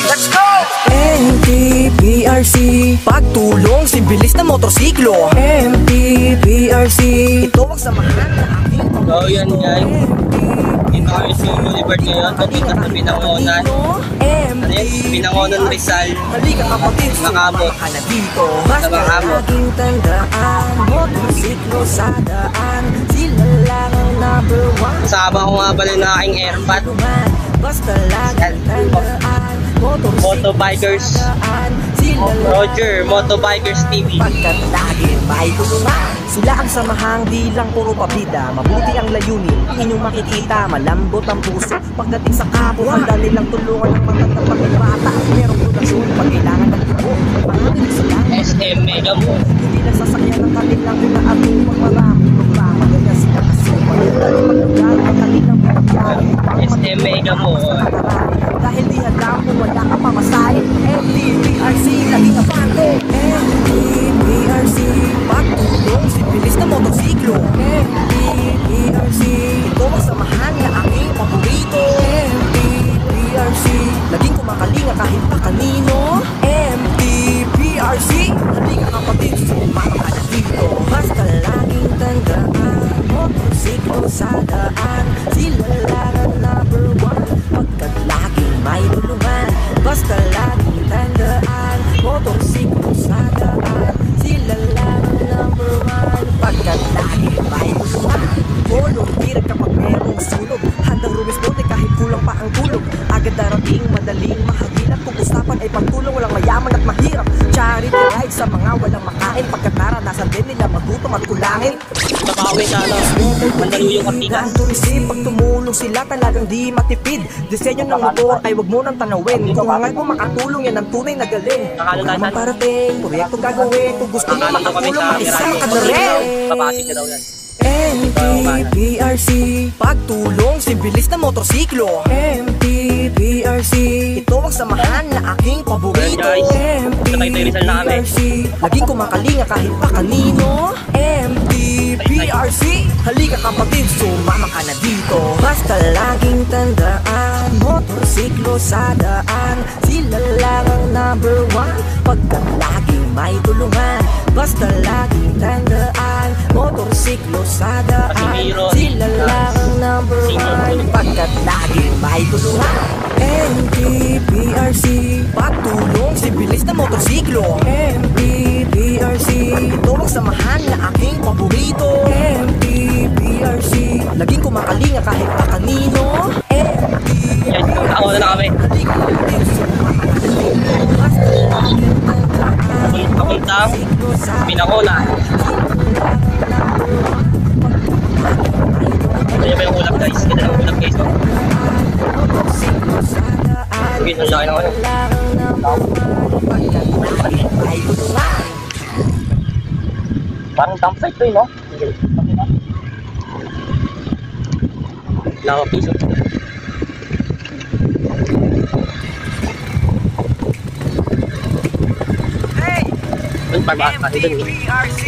Let's go! MTPRC, pagtulong si bilis na motorsiklo. MTPRC, ito ang samahan na aking pagtulong. So yan guys, dito kami sa Boulevard ngayon, papunta sa Binangonan. Ano yun? Binangonan Rizal. Halika kapatid, Nakabot. sumama ka na dito. Basta laging tandaan, motorsiklo sa daan, sila lang ang number one. Kasama ko nga pala na aking airpad. Basta laging tandaan, Motobikers Roger, Motobikers TV. pagkat lagi may tulungan. Sila ang samahang di lang puro pabida, mabuti ang layunin, inyong makikita, malambot ang puso. Pagdating sa kapwa, handa nilang tulungan ng mga bata. Merong produksyon pag kailangan ng tubo. Pangalit sila SM Mega Mall. hindi lang sasakyan ng kanilang inaabong magmaraming programa. Ganyan sila kasi dahil maglugar ang kanilang pagkari. SM Mega Mall. Dahil di alam kung wala ka pamasahe. MTPRC, laging apante. MTPRC, pagtulong si bilis na motorsiklo. MTPRC, ito ang samahan na aking paborito. MTPRC, laging kumakalinga kahit pa kanino. MTPRC, halika kapatid, sumama ka na dito. Basta laging tandaan, motorsiklo sa daan, sila lang ang number one. Pagkat laging may tulungan, basta laging tandaan, motorsiklo sa daan, sila lang ang number one. Pagkat laging may tulungan, volunteer kapag merong sunog, handang rumisponde kahit kulang pa ang tulog. Agad darating, madaling mahagilap, kung usapan ay pagtulong, walang mayaman at mahirap. Charity ride sa mga walang makain, pagkat naranasan din nila magutom at kulangin. Nabawi sa ano, Mandaluyong Ortigas. Ang turisip, pag tumulong sila talagang di matipid. Disenyo ng motor ay wag mo nang tanawin. Kung hangad mo makatulong, yan ang tunay na galing. Nakalo tayo Naman parating, proyekto gagawin. Kung gusto mo Nakalo kami makatulong, sa makisama ka na Mirage. rin. Papasig na daw yan. MTPRC, pagtulong si bilis na motorsiklo. MTPRC, ito ang samahan na aking paborito. Guys, Rizal na kami. MTPRC, laging kumakalinga kahit pa kanino. MTPRC, halika kapatid, sumama ka na dito. Basta laging tandaan, motorsiklo sa daan, sila lang ang number one. Pagkat laging may tulungan, basta laging tandaan, motorsiklo sa daan, sila lang ang number one. Pagkat laging may tulungan. MTPRC, pagtulong si bilis na motorsiklo. MTPRC, ito ang samahan na aking paborito. MTPRC, laging kumakalinga kahit pa kanino. Yan, ako na kami. Papuntang Binangonan. Ganyan ba yung ulap guys? Ganda ng ulap guys. Sige, ang laki naman. Parang dump site to no? Lawa piso. MTPRC,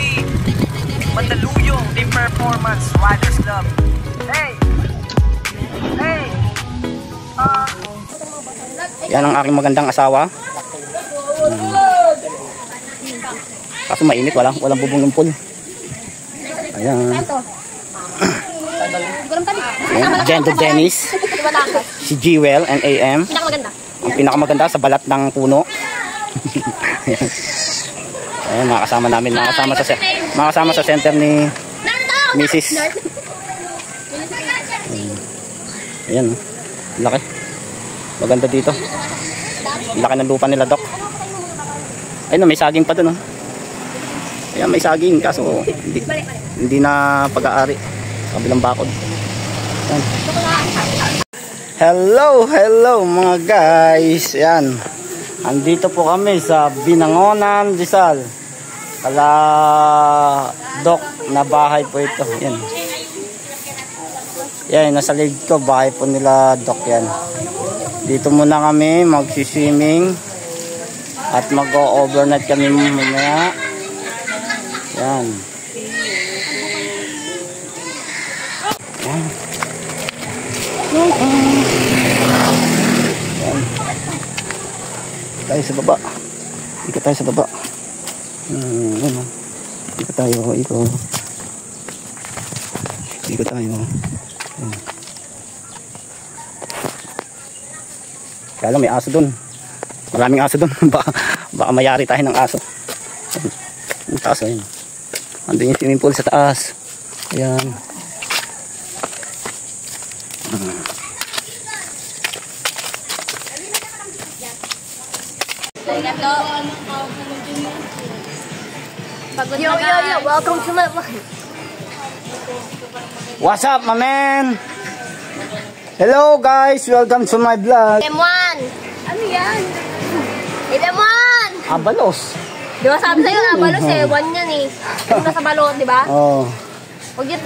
Mandaluyong Team Performance Riders Club. Hey! Hey! Yan ang aking magandang asawa. Kaso mainit, walang bubong yung pool. Ayan. Ayan, Jendo Dennis, si Jewel and AM. Ang pinakamaganda sa balat ng puno. Ayan, makasama namin, makasama sa center ni Mrs. Ayan, laki. Maganda dito. Laki ng lupa nila, Doc. Ayun, may saging pa dun, oh. Ayan, may saging, kaso hindi na pag-aari. Kabilang bakod. Ayan. Hello mga guys. Ayan, andito po kami sa Binangonan, Rizal. Kala Doc na bahay po ito. Ayan. Yan, nasa lead ko, bahay po nila Doc yan. Dito muna kami magsiswimming at mag-overnight kami mamaya. Yan. Yan. tayo sa baba. Ikot tayo sa baba. Ano? Ikot tayo. Ikot tayo. Kaya lang may aso dun. Maraming aso dun. baka mayari tayo ng aso. Ang taas ayun. Andun yung swimming pool sa taas. Ayan. Yo, welcome to my vlog. What's up, my man? Hello guys, welcome to my vlog. M1! Ano yan? M1! Abalos. Di ba sabi sa'yo, abalos eh, 1 yan eh. Yung nasa balot, di ba? Oh. Huwag yun.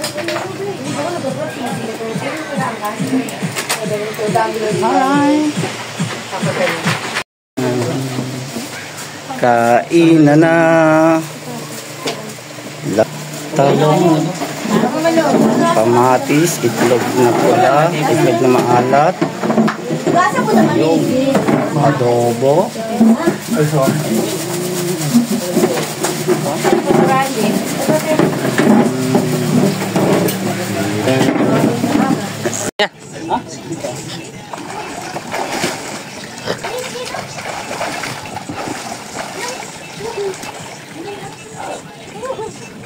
Hi. Kain na. Talong. Kamatis, itlog na pula, itlog na maalat. Yung adobo.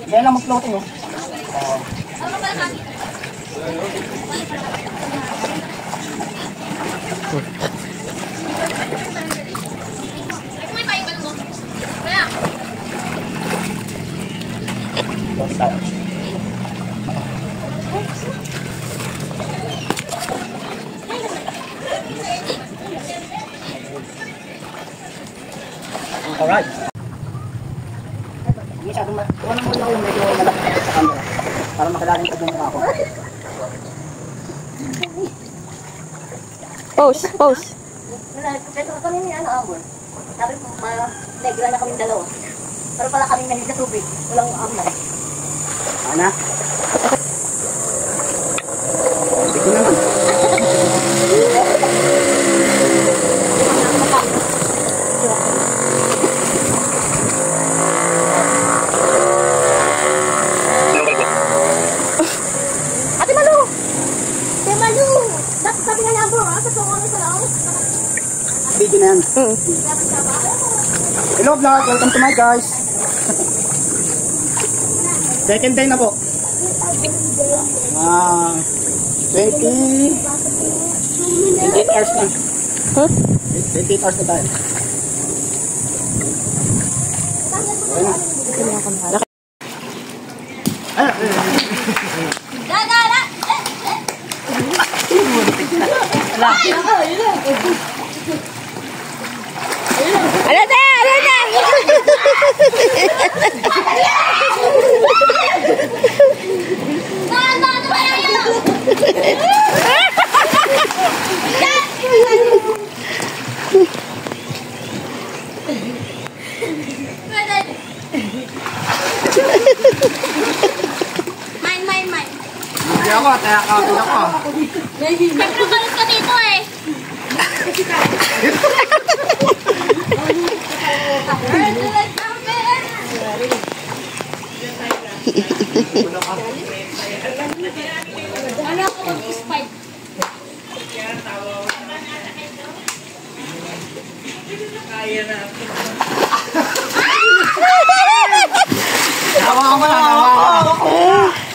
Dahil lang mag-floating oh. Alright. Masyadong wala mo lang yung medyo malapit sa camera para makilala yung mukha ko. Pose. Pero kami ni Amor. Sabi ko, negra na kami dalawa. Pero pala kami nahig sa tubig. Walang amor. Ana? Hindi ko naman. Sabi nga niya, bro, sa tungo na sa lang. Video na yan. Hello vlog, welcome to my guys. Second day na po. 28 hours na. 28 hours na tayo. Ala na! Mine. Hindi ako, kaya kapin ako. Siyempre kalit ka dito eh. Ano ako mag-spike?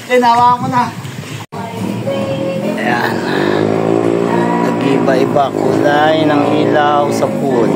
Tinawa ko na. Ayan. Nag-iba-iba kulay ng ilaw sa pool.